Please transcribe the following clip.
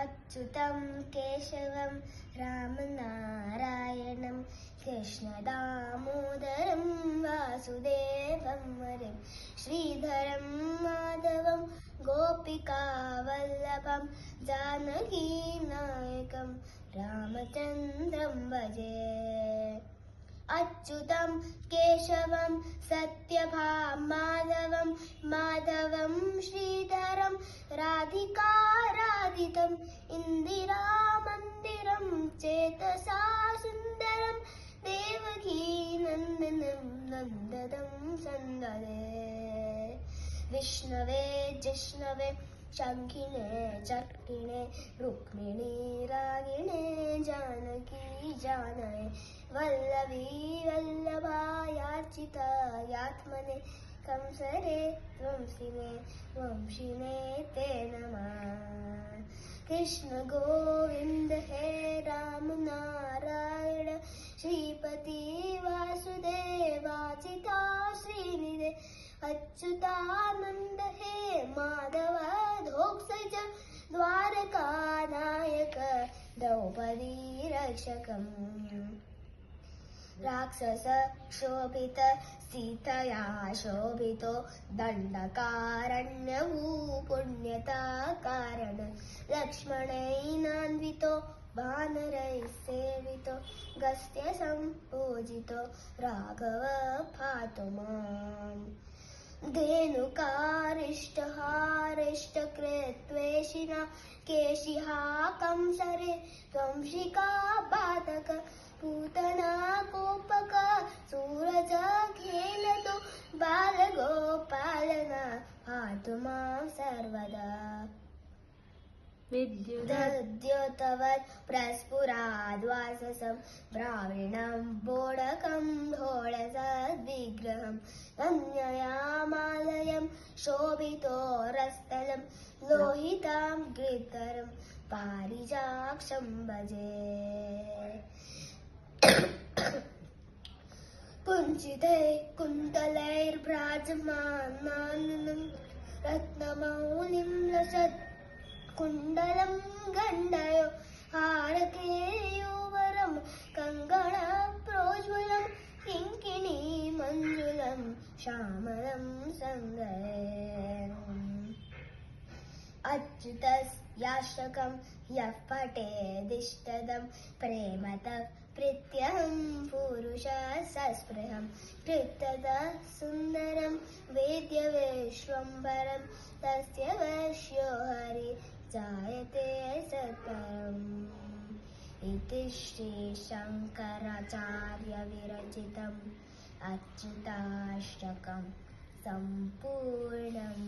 अच्युतं केशवं रामनारायणं कृष्णदामोदरं वासुदेवं हरिं श्रीधरं माधवं गोपिकावल्लभं जानकीनायकं रामचन्द्रं भजे। अच्युतं केशवं सत्यभामाधवं माधवं श्रीधरं राधिकाराधितम् इन्दिरामन्दिरं चेतसा सुन्दरं देवकीनन्दनं नन्दनं सन्ददे। विष्णवे जिष्णवे शङ्खिने चक्रिणे रुक्मिणी रागिणे जानकी जानये वल्लभी वल्लभायार्चितायात्मने कंसरे वंशिने ते नमः। कृष्ण गोविन्द हे राम नारायण श्रीपति वासुदेवाचिता श्रीनिधे अच्युतानन्द हे माधव धोक्षज द्वारका नायक द्रौपदी रक्षकम्। राक्षस शोभित सीतया शोभितो दण्डकारण्यभू पुण्यता कारण लक्ष्मणैनान्वितो वानरैः सेवितो गस्त्य सम्पूजितो राघव पातु माम्। धेनुकारिष्टहारिष्टकृत्वेशिना केशिहा कंसरे त्वंशिका पातक पूतना कोपक सूरज खेलतो बालगोपालना पातु मां सर्वदा। विद्युद्योतवत् प्रस्फुराद्वाससं ब्राह्मणं बोडकं ढोळसद्विग्रहं कन्ययामालयं शोभितो रस्थलं लोहितां गिरिधरं पारिजाक्षं भजे। कुञ्चिते कुन्तलैर्भ्राजमानं रत्नमौलिं लसत् कुण्डलं गण्डयो हारकेयूवरं कङ्कणप्रोज्वलं किङ्किणी मञ्जुलं श्यामलं सङ्गये। अच्युतस्याष्टकं यः पठेदिष्टदं प्रेमतः प्रीत्यहं पुरुषसस्पृहं कृत्यतः सुन्दरं वेद्य विश्वम्भरं तस्य वश्यो हरि जायते सत्परम्। इति श्रीशङ्कराचार्यविरचितम् अच्युताष्टकं सम्पूर्णम्।